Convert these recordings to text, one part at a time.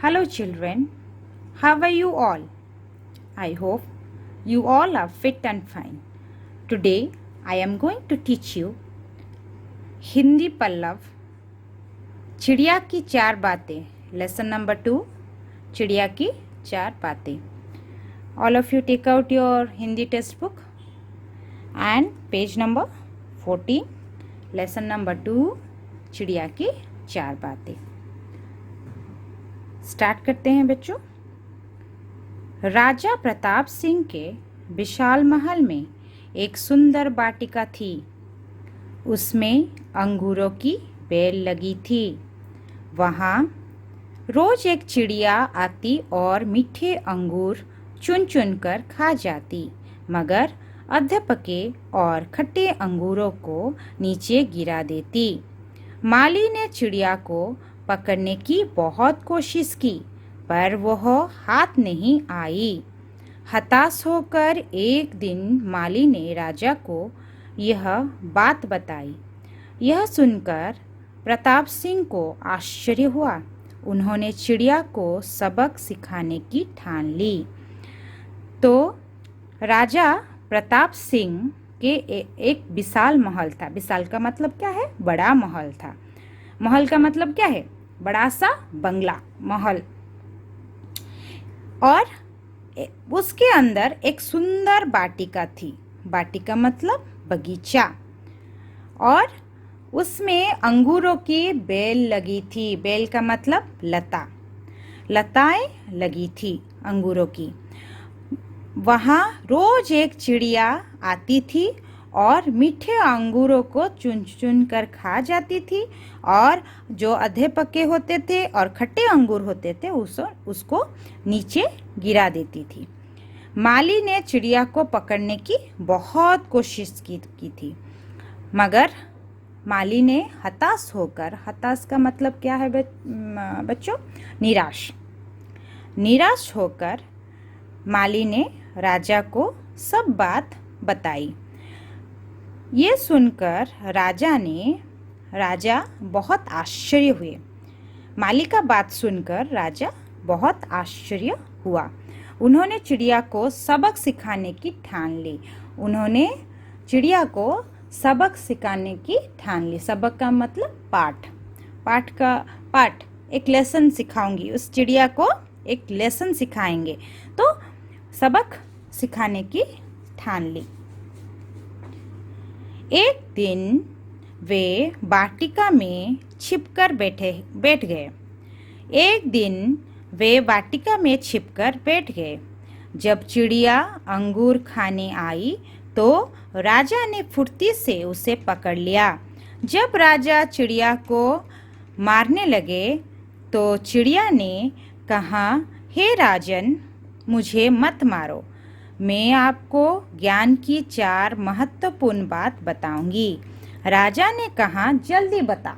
Hello, children. How are you all? I hope you all are fit and fine. Today, I am going to teach you Hindi Pallav, चिड़िया की चार बातें. Lesson number 2, चिड़िया की चार बातें. All of you take out your Hindi textbook and page number 14. Lesson number 2, चिड़िया की चार बातें. स्टार्ट करते हैं बच्चों. राजा प्रताप सिंह के विशाल महल में एक सुंदर वाटिका थी. उसमें अंगूरों की बेल लगी थी. वहाँ रोज एक चिड़िया आती और मीठे अंगूर चुन चुन कर खा जाती, मगर अधे पके और खट्टे अंगूरों को नीचे गिरा देती. माली ने चिड़िया को पकड़ने की बहुत कोशिश की, पर वह हाथ नहीं आई. हताश होकर एक दिन माली ने राजा को यह बात बताई. यह सुनकर प्रताप सिंह को आश्चर्य हुआ. उन्होंने चिड़िया को सबक सिखाने की ठान ली. तो राजा प्रताप सिंह के एक विशाल महल था. विशाल का मतलब क्या है? बड़ा महल था. महल का मतलब क्या है? बड़ा सा बंगला, महल. और उसके अंदर एक सुंदर वाटिका थी. वाटिका मतलब बगीचा. और उसमें अंगूरों की बेल लगी थी. बेल का मतलब लता. लताएं लगी थी अंगूरों की. वहाँ रोज एक चिड़िया आती थी और मीठे अंगूरों को चुन चुन कर खा जाती थी, और जो अधे पके होते थे और खट्टे अंगूर होते थे उसको नीचे गिरा देती थी. माली ने चिड़िया को पकड़ने की बहुत कोशिश की थी, मगर माली ने हताश होकर, हताश का मतलब क्या है बच्चों? निराश होकर माली ने राजा को सब बात बताई. ये सुनकर राजा बहुत आश्चर्य हुए. माली का बात सुनकर राजा बहुत आश्चर्य हुआ. उन्होंने चिड़िया को सबक सिखाने की ठान ली. उन्होंने चिड़िया को सबक सिखाने की ठान ली. सबक का मतलब पाठ. पाठ एक लेसन सिखाऊंगी. उस चिड़िया को एक लेसन सिखाएंगे, तो सबक सिखाने की ठान ली. एक दिन वे वाटिका में छिपकर बैठ गए. एक दिन वे वाटिका में छिपकर बैठ गए. जब चिड़िया अंगूर खाने आई तो राजा ने फुर्ती से उसे पकड़ लिया. जब राजा चिड़िया को मारने लगे तो चिड़िया ने कहा, हे राजन, मुझे मत मारो. मैं आपको ज्ञान की 4 महत्वपूर्ण बात बताऊंगी. राजा ने कहा, जल्दी बता.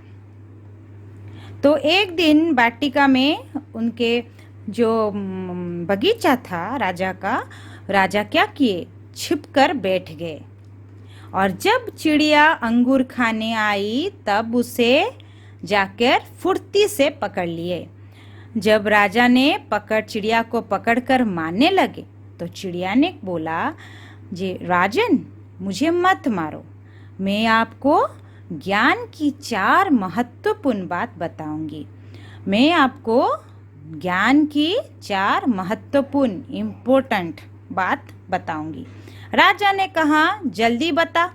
तो एक दिन वाटिका में उनके जो बगीचा था राजा का, राजा क्या किए? छिपकर बैठ गए. और जब चिड़िया अंगूर खाने आई तब उसे जाकर फुर्ती से पकड़ लिए. जब राजा ने चिड़िया को पकड़कर मारने लगे तो चिड़िया ने बोला, जी राजन, मुझे मत मारो. मैं आपको ज्ञान की 4 महत्वपूर्ण बात बताऊंगी. मैं आपको ज्ञान की 4 महत्वपूर्ण इम्पोर्टेंट बात बताऊंगी. राजा ने कहा, जल्दी बता.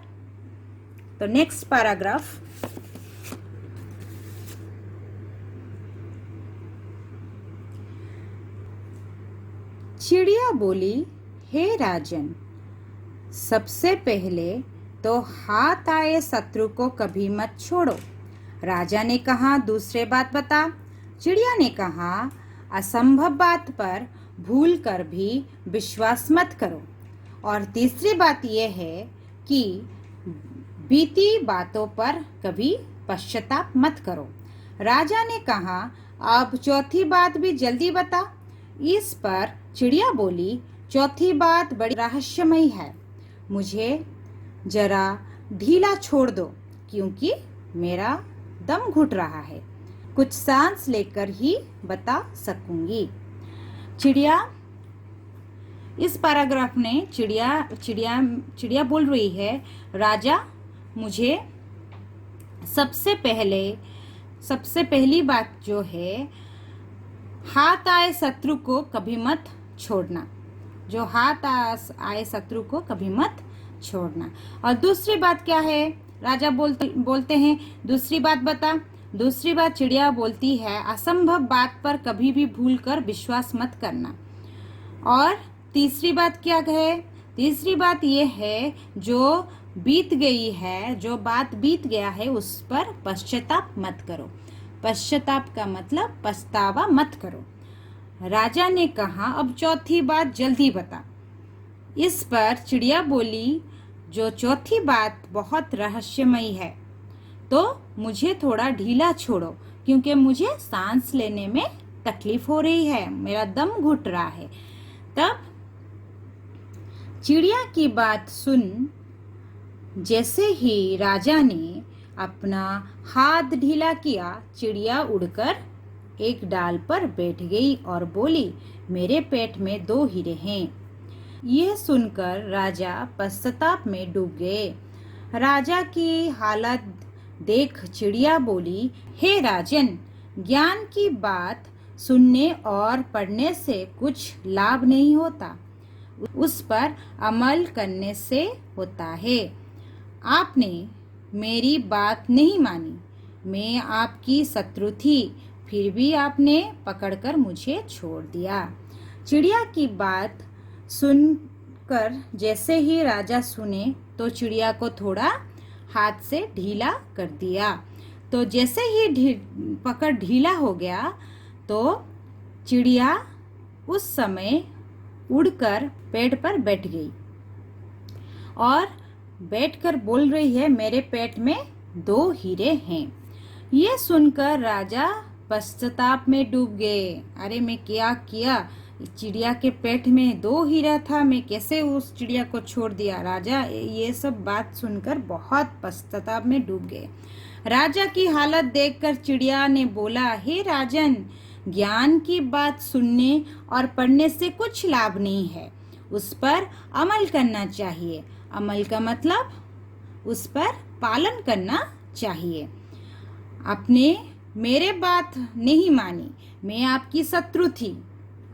तो नेक्स्ट पैराग्राफ. चिड़िया बोली, हे राजन, सबसे पहले तो हाथ आए शत्रु को कभी मत छोड़ो. राजा ने कहा, दूसरे बात बता. चिड़िया ने कहा, असंभव बात पर भूल कर भी विश्वास मत करो. और तीसरी बात यह है कि बीती बातों पर कभी पश्चाताप मत करो. राजा ने कहा, अब चौथी बात भी जल्दी बता. इस पर चिड़िया बोली, चौथी बात बड़ी रहस्यमयी है. मुझे जरा ढीला छोड़ दो, क्योंकि मेरा दम घुट रहा है. कुछ सांस लेकर ही बता सकूंगी। चिड़िया, इस पैराग्राफ में चिड़िया चिड़िया चिड़िया बोल रही है, राजा मुझे सबसे पहली बात जो है, हाथ आए शत्रु को कभी मत छोड़ना। जो हाथ आए शत्रु को कभी मत छोड़ना। और दूसरी बात क्या है, राजा बोलते हैं दूसरी बात बता। दूसरी बात चिड़िया बोलती है, असंभव बात पर कभी भी भूल कर विश्वास मत करना। और तीसरी बात क्या है, तीसरी बात ये है, जो बीत गई है, जो बात बीत गया है उस पर पश्चाताप मत करो। पश्चाताप का मतलब पछतावा मत करो। राजा ने कहा, अब चौथी बात जल्दी बता। इस पर चिड़िया बोली, जो चौथी बात बहुत रहस्यमयी है, तो मुझे थोड़ा ढीला छोड़ो, क्योंकि मुझे सांस लेने में तकलीफ हो रही है, मेरा दम घुट रहा है। तब चिड़िया की बात सुन जैसे ही राजा ने अपना हाथ ढीला किया, चिड़िया उड़कर एक डाल पर बैठ गई और बोली, मेरे पेट में 2 हीरे हैं। यह सुनकर राजा पश्चाताप में डूब गए। राजा की हालत देख चिड़िया बोली, हे राजन, ज्ञान की बात सुनने और पढ़ने से कुछ लाभ नहीं होता, उस पर अमल करने से होता है। आपने मेरी बात नहीं मानी, मैं आपकी शत्रु थी, फिर भी आपने पकड़कर मुझे छोड़ दिया। चिड़िया की बात सुनकर जैसे ही राजा सुने तो चिड़िया को थोड़ा हाथ से ढीला कर दिया। तो जैसे ही पकड़ ढीला हो गया तो चिड़िया उस समय उड़कर पेड़ पर बैठ गई और बैठकर बोल रही है, मेरे पेट में 2 हीरे हैं। ये सुनकर राजा पश्चाताप में डूब गए। अरे मैं क्या किया, चिड़िया के पेट में 2 हीरा था, मैं कैसे उस चिड़िया को छोड़ दिया। राजा ये सब बात सुनकर बहुत पश्चाताप में डूब गए। राजा की हालत देखकर चिड़िया ने बोला, हे राजन, ज्ञान की बात सुनने और पढ़ने से कुछ लाभ नहीं है, उस पर अमल करना चाहिए। अमल का मतलब उस पर पालन करना चाहिए। आपने मेरे बात नहीं मानी, मैं आपकी शत्रु थी।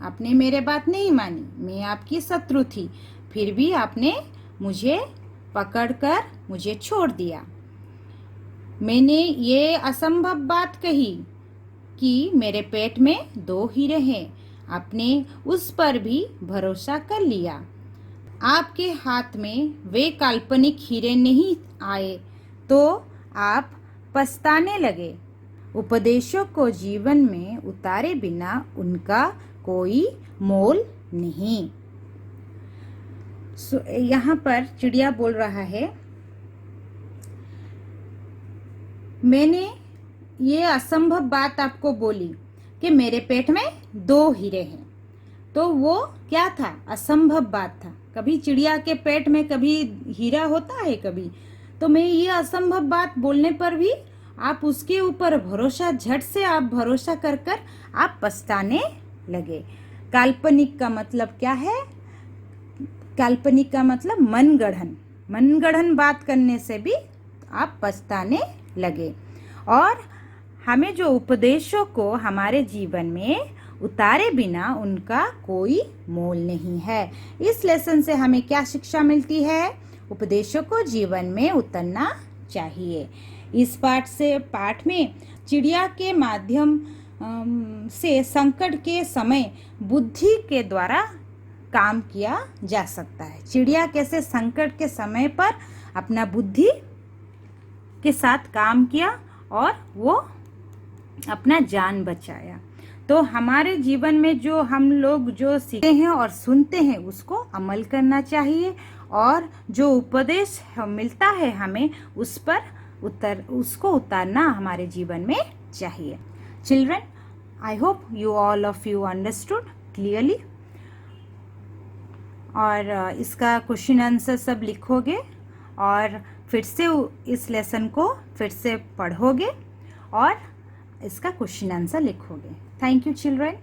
आपने मेरे बात नहीं मानी, मैं आपकी शत्रु थी, फिर भी आपने मुझे पकड़कर मुझे छोड़ दिया। मैंने ये असंभव बात कही कि मेरे पेट में 2 हीरे हैं, आपने उस पर भी भरोसा कर लिया। आपके हाथ में वे काल्पनिक हीरे नहीं आए तो आप पछताने लगे। उपदेशों को जीवन में उतारे बिना उनका कोई मोल नहीं। यहाँ पर चिड़िया बोल रहा है, मैंने ये असंभव बात आपको बोली कि मेरे पेट में 2 हीरे हैं, तो वो क्या था, असंभव बात था। कभी चिड़िया के पेट में कभी हीरा होता है कभी, तो मैं ये असंभव बात बोलने पर भी आप उसके ऊपर भरोसा, झट से आप भरोसा कर कर आप पछताने लगे। काल्पनिक का मतलब क्या है, काल्पनिक का मतलब मनगढ़ंत बात करने से भी आप पछताने लगे। और हमें जो उपदेशों को हमारे जीवन में उतारे बिना उनका कोई मोल नहीं है। इस लेसन से हमें क्या शिक्षा मिलती है, उपदेशों को जीवन में उतारना चाहिए। इस पाठ में चिड़िया के माध्यम से संकट के समय बुद्धि के द्वारा काम किया जा सकता है। चिड़िया कैसे संकट के समय पर अपना बुद्धि के साथ काम किया और वो अपना जान बचाया। तो हमारे जीवन में जो हम लोग जो सीखते हैं और सुनते हैं उसको अमल करना चाहिए, और जो उपदेश मिलता है हमें उस पर उसको उतारना हमारे जीवन में चाहिए। Children, I hope you all of you understood clearly. और इसका क्वेश्चन आंसर सब लिखोगे और फिर से इस लेसन को फिर से पढ़ोगे और इसका क्वेश्चन आंसर लिखोगे। Thank you children.